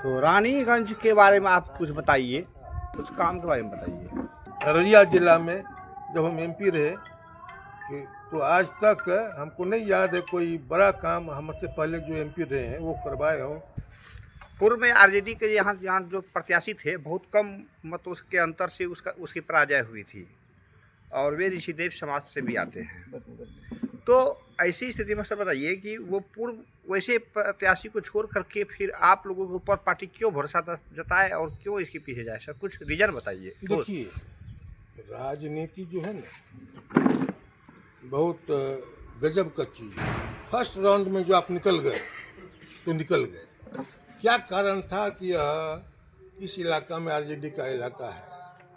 तो रानीगंज के बारे में आप कुछ बताइए, कुछ काम के बारे में बताइए। अररिया जिला में जब हम एमपी रहे तो आज तक हमको नहीं याद है कोई बड़ा काम हमसे पहले जो एमपी रहे हैं वो करवाए हों। पूर्व में आरजेडी के यहाँ जो प्रत्याशी थे बहुत कम मतों के अंतर से उसकी पराजय हुई थी और वे ऋषिदेव समाज से भी आते हैं। तो ऐसी स्थिति में सर बताइए कि वो पूर्व वैसे प्रत्याशी को छोड़ करके फिर आप लोगों के ऊपर पार्टी क्यों भरोसा जताए और क्यों इसके पीछे जाए, सर कुछ रीजन बताइए। देखिए, राजनीति जो है ना बहुत गजब का चीज़ है। फर्स्ट राउंड में जो आप निकल गए तो निकल गए। क्या कारण था कि इस इलाका में आरजेडी का इलाका है,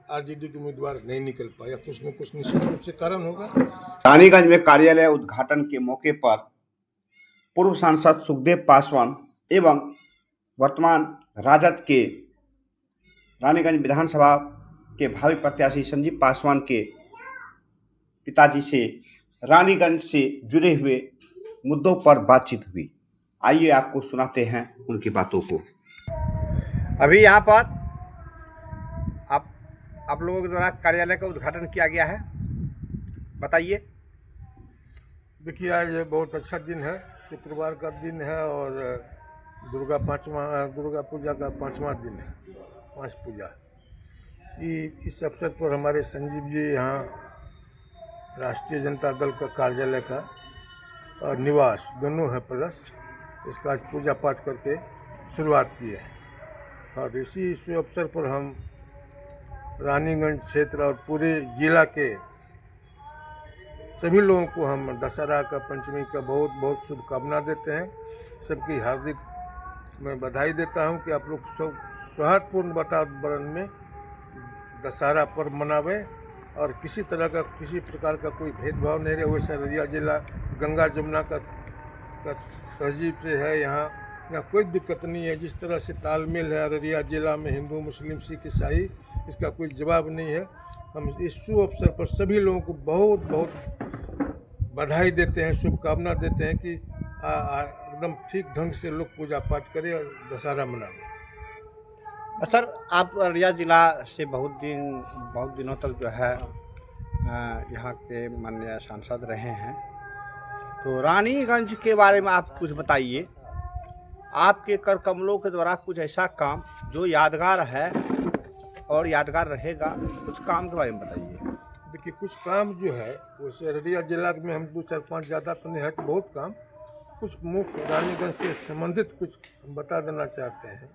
आरजेडी के उम्मीदवार नहीं निकल पाया, कुछ न कुछ निश्चित रूप से कारण होगा। रानीगंज में कार्यालय उद्घाटन के मौके पर पूर्व सांसद सुखदेव पासवान एवं वर्तमान राजद के रानीगंज विधानसभा के भावी प्रत्याशी संजीव पासवान के पिताजी से रानीगंज से जुड़े हुए मुद्दों पर बातचीत हुई। आइए आपको सुनाते हैं उनकी बातों को। अभी यहाँ पर आप लोगों के द्वारा कार्यालय का उद्घाटन किया गया है, बताइए। देखिए, आज बहुत अच्छा दिन है, शुक्रवार का दिन है और दुर्गा पूजा का 5वां दिन है, 5 पूजा। इस अवसर पर हमारे संजीव जी यहाँ राष्ट्रीय जनता दल का कार्यालय का और निवास दोनों है प्लस इसका आज पूजा पाठ करके शुरुआत की है। और इसी शुभ अवसर पर हम रानीगंज क्षेत्र और पूरे जिला के सभी लोगों को हम दशहरा का पंचमी का बहुत बहुत शुभकामना देते हैं। सबकी हार्दिक मैं बधाई देता हूं कि आप लोग सब सौहार्दपूर्ण वातावरण में दशहरा पर्व मनावें और किसी तरह का किसी प्रकार का कोई भेदभाव नहीं रहे। वैसे अररिया जिला गंगा जमुना का तहजीब से है, यहाँ कोई दिक्कत नहीं है। जिस तरह से तालमेल है अररिया जिला में हिंदू मुस्लिम सिख ईसाई, इसका कोई जवाब नहीं है। हम इस शुभ अवसर पर सभी लोगों को बहुत बहुत बधाई देते हैं, शुभकामना देते हैं कि एकदम ठीक ढंग से लोग पूजा पाठ करें और दशहरा मनाएं। सर, आप अररिया जिला से बहुत दिनों तक जो है यहाँ के माननीय सांसद रहे हैं, तो रानीगंज के बारे में आप कुछ बताइए। आपके कर कमलों के द्वारा कुछ ऐसा काम जो यादगार है और यादगार रहेगा, कुछ काम के बारे में बताइए। देखिए, कुछ काम जो है वैसे अररिया जिला में हम 2 4 5 ज़्यादा तो नहीं है, तो बहुत काम कुछ मुख्य रानीगंज से संबंधित कुछ बता देना चाहते हैं।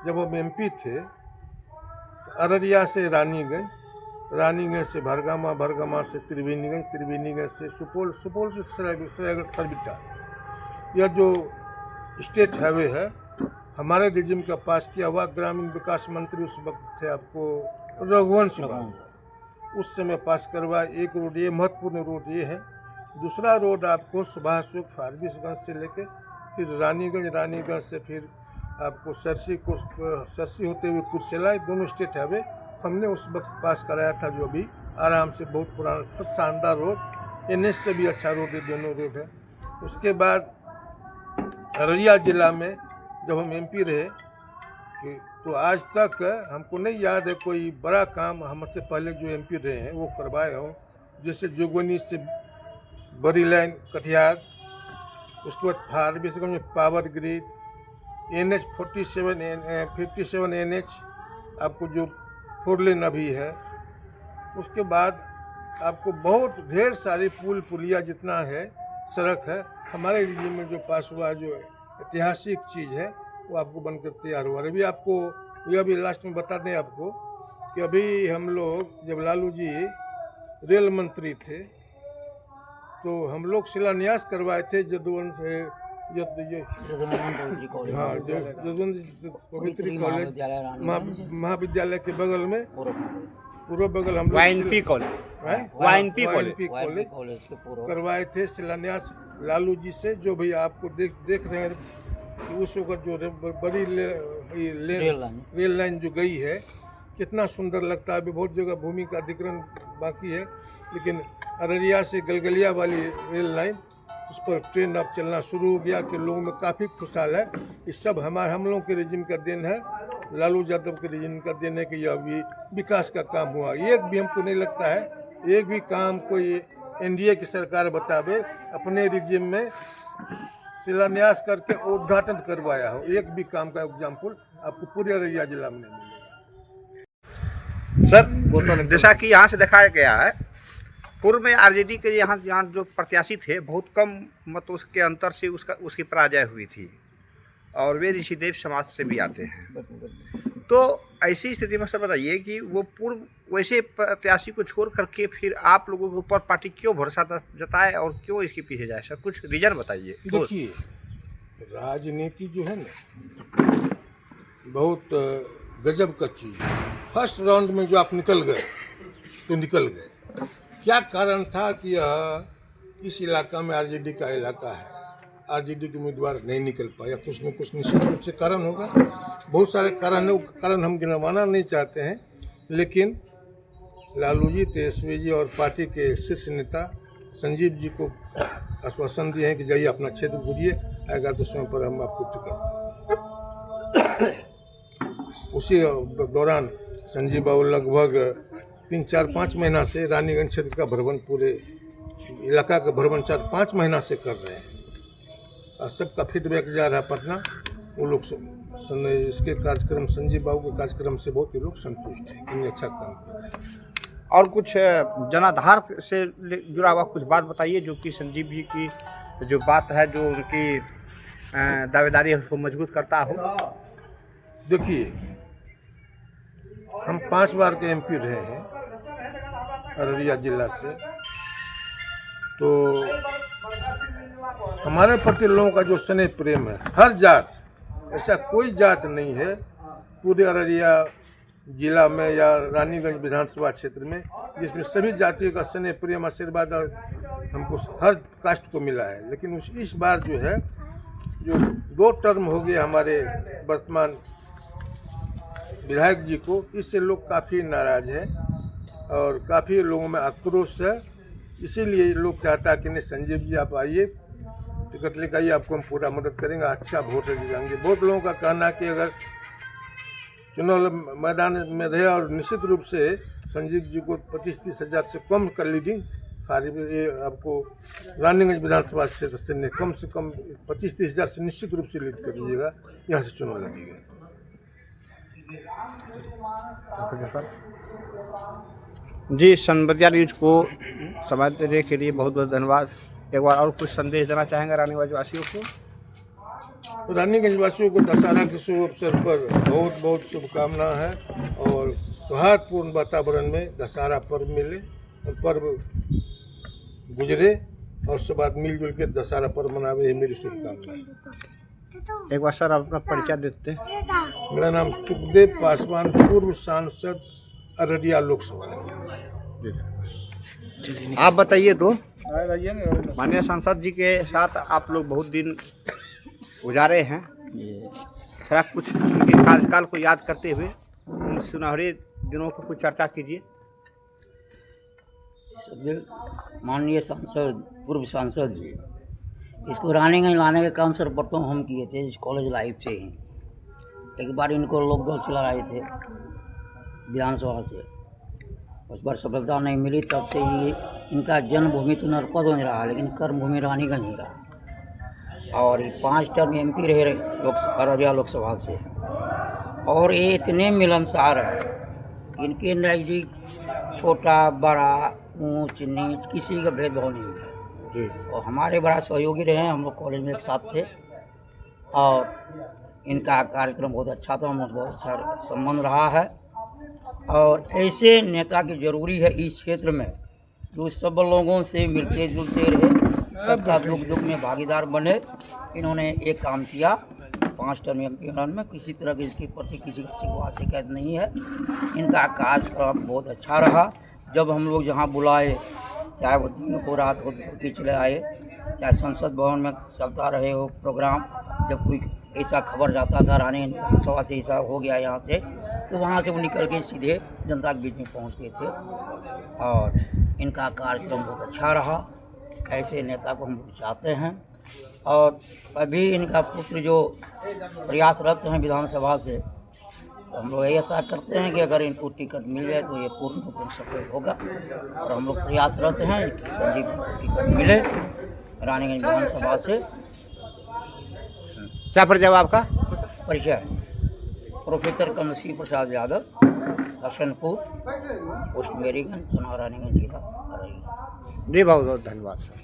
जब हम एमपी थे तो अररिया से रानीगंज, रानीगंज से भरगामा, भरगामा से त्रिवेणीगंज, त्रिवेणीगंज से सुपौल, सुपौल से सरायगढ़ तरबिट्टा, यह जो स्टेट हाईवे है हमारे रिजिम का पास किया हुआ। ग्रामीण विकास मंत्री उस वक्त थे आपको रघुवंश बाबू, उस समय पास करवा। एक रोड ये महत्वपूर्ण रोड ये है। दूसरा रोड आपको सुभाष चौक फारबिसगंज से लेके फिर रानीगंज, रानीगंज से फिर आपको सरसी होते हुए कुर्सेला, दोनों स्टेट हाईवे हमने उस वक्त पास कराया था, जो अभी आराम से बहुत पुराना शानदार रोड, एनएच से भी अच्छा रोड है, दोनों रोड है। उसके बाद अररिया जिला में जब हम एमपी रहे तो आज तक हमको नहीं याद है कोई बड़ा काम हमसे पहले जो एमपी रहे हैं वो करवाए हों। जैसे जोगबनी से बड़ी लाइन कटिहार, उसके बाद फारबिसगंज में पावर ग्रिड, NH 57 NH आपको जो 4 लेन अभी है। उसके बाद आपको बहुत ढेर सारी पुल पुलिया जितना है सड़क है हमारे राज्य में जो पास हुआ, जो ऐतिहासिक चीज़ है वो आपको बनकर तैयार हुआ। अभी आपको ये अभी लास्ट में बता दें आपको कि अभी हम लोग जब लालू जी रेल मंत्री थे तो हम लोग शिलान्यास करवाए थे जदुवंश पवित्री कॉलेज महाविद्यालय के बगल में, पूर्व बगल हम वाइनपी कॉलेज करवाए थे शिलान्यास लालू जी से। जो भी आपको देख रहे हैं कि उस वक्त जो बड़ी रेल लाइन जो गई है कितना सुंदर लगता है। अभी बहुत जगह भूमि का अधिग्रहण बाकी है, लेकिन अररिया से गलगलिया वाली रेल लाइन उस पर ट्रेंड अब चलना शुरू हो गया कि लोगों में काफ़ी खुशहाल है। ये सब हम लोगों के रेजिम का देन है, लालू यादव के रेजिम का देन है कि यह भी विकास का काम हुआ। एक भी हमको नहीं लगता है एक भी काम कोई एनडीए की सरकार बतावे अपने रेजिम में शिलान्यास करके उद्घाटन करवाया हो। एक भी काम का एग्जाम्पल आपको पूरे अररिया जिला में नहीं मिलेगा। सर, जैसा कि यहाँ से दिखाया गया है, पूर्व में आरजेडी के यहाँ जो प्रत्याशी थे बहुत कम मतों के अंतर से उसकी पराजय हुई थी और वे ऋषिदेव समाज से भी आते हैं। तो ऐसी स्थिति में सर बताइए कि वो पूर्व वैसे प्रत्याशी को छोड़ करके फिर आप लोगों के ऊपर पार्टी क्यों भरोसा जताए और क्यों इसके पीछे जाए सर, कुछ रीजन बताइए। देखिए, राजनीति जो है ना बहुत गजब का चीज़ है। फर्स्ट राउंड में जो आप निकल गए तो निकल गए। क्या कारण था कि यह इस इलाका में आरजेडी का इलाका है, आरजेडी के उम्मीदवार नहीं निकल पाया? कुछ न कुछ निश्चित रूप से कारण होगा, बहुत सारे कारण है, वो कारण हम गिनवाना नहीं चाहते हैं। लेकिन लालू जी, तेजस्वी जी और पार्टी के शीर्ष नेता संजीव जी को आश्वासन दिए हैं कि जाइए अपना क्षेत्र घूरिए, आएगा तो समय पर हम आपको टिकट। उसी दौरान संजीव बाबू लगभग 3-4-5 महीना से रानीगंज क्षेत्र का भ्रमण, पूरे इलाका का भ्रमण 4-5 महीना से कर रहे हैं और सबका फीडबैक जा रहा है पटना। वो लोग इसके कार्यक्रम, संजीव बाबू के कार्यक्रम से बहुत ही लोग संतुष्ट हैं कि अच्छा काम कर रहे हैं। और कुछ जनाधार से जुड़ा हुआ कुछ बात बताइए जो कि संजीव जी की जो बात है, जो उनकी दावेदारी है उसको मजबूत करता हो। देखिए, हम 5 बार के एमपी रहे हैं अररिया जिला से, तो हमारे प्रति लोगों का जो स्नेह प्रेम है, हर जात, ऐसा कोई जात नहीं है पूरे अररिया जिला में या रानीगंज विधानसभा क्षेत्र में जिसमें सभी जातियों का स्नेह प्रेम आशीर्वाद हमको हर कास्ट को मिला है। लेकिन इस बार जो है, जो 2 टर्म हो गए हमारे वर्तमान विधायक जी को, इससे लोग काफ़ी नाराज हैं और काफ़ी लोगों में आक्रोश है। इसीलिए लोग चाहता है कि नहीं, संजीव जी आप आइए, टिकट लेकर आइए, आपको हम पूरा मदद करेंगे, अच्छा वोट दिलाएंगे। बहुत लोगों का कहना है कि अगर चुनाव मैदान में रहे और निश्चित रूप से संजीव जी को 25-30 हज़ार से कम का लीडिंग ये आपको रानीगंज विधानसभा क्षेत्र से कम 25-30 हज़ार से निश्चित रूप से लीड कर दीजिएगा, यहाँ से चुनाव लड़िएगा। जी, संबतिया न्यूज को समय देने के लिए बहुत बहुत धन्यवाद। एक बार और कुछ संदेश देना चाहेंगे रानीगंज वासियों को? रानीगंज वासियों को दशहरा के शुभ अवसर पर बहुत बहुत शुभकामना है और सौहार्दपूर्ण वातावरण में दशहरा पर्व मिले और पर्व गुजरे और सब आदमी मिलजुल के दशहरा पर्व मनावे, ये मेरी शुभकामना है। एक बार सर अपना परिचय देते हैं। मेरा नाम सुखदेव पासवान, पूर्व सांसद अररिया लोकसभा। आप बताइए तो, माननीय सांसद जी के साथ आप लोग बहुत दिन गुजारे हैं, थोड़ा कुछ उनके कार्यकाल को याद करते हुए उन सुनहरे दिनों को कुछ चर्चा कीजिए। माननीय सांसद, पूर्व सांसद जी, इसको रानीगंज लाने का काम सर्वप्रथम हम किए थे इस कॉलेज लाइफ से ही। एक बार इनको लोकदल से लगाए थे विधानसभा से, उस बार सफलता नहीं मिली, तब से ही इनका जन्मभूमि तो नरपत हो रहा है लेकिन कर्मभूमि रानीगंज ही रहा। और ये 5 टर्म एमपी रहे अररिया लोकसभा से, और ये इतने मिलनसार है, इनके नज़दीक छोटा बड़ा ऊंच नीच किसी का भेदभाव नहीं है जी। और हमारे बड़ा सहयोगी रहे हैं, हम लोग कॉलेज में एक साथ थे और इनका कार्यक्रम बहुत अच्छा था, हम बहुत अच्छा संबंध रहा है। और ऐसे नेता की ज़रूरी है इस क्षेत्र में जो सब लोगों से मिलते जुलते रहे, सबका दुख में भागीदार बने। इन्होंने एक काम किया 5 टर्म एमपी में, किसी तरह की इसके प्रति किसी का शिकवा शिकायत नहीं है। इनका कार्यक्रम बहुत अच्छा रहा। जब हम लोग जहाँ बुलाए, चाहे वो दिन हो रात हो के चले आए, चाहे संसद भवन में चलता रहे हो प्रोग्राम, जब कोई ऐसा खबर जाता था रानी सभा से ऐसा हो गया यहाँ से, तो वहाँ से वो निकल के सीधे जनता के बीच में पहुँचते थे। और इनका कार्यक्रम बहुत अच्छा रहा एक ऐसे नेता को हम लोग चाहते हैं। और अभी इनका पुत्र जो प्रयासरत हैं विधानसभा से, तो हम लोग यही आशा करते हैं कि अगर इनको टिकट मिल जाए तो ये पूर्ण रूप से सफल होगा। और हम लोग प्रयासरत हैं कि संजीव जी को टिकट मिले रानीगंज विधानसभा से। क्या परिचय हुआ आपका? परिचय प्रोफेसर कमलसिंह प्रसाद यादव, हसनपुर, पोस्ट मेरीगंज, थाना रानीगंज, जिला अररिया। जी बहुत बहुत धन्यवाद सर।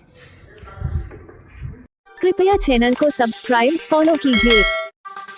कृपया चैनल को सब्सक्राइब फॉलो कीजिए।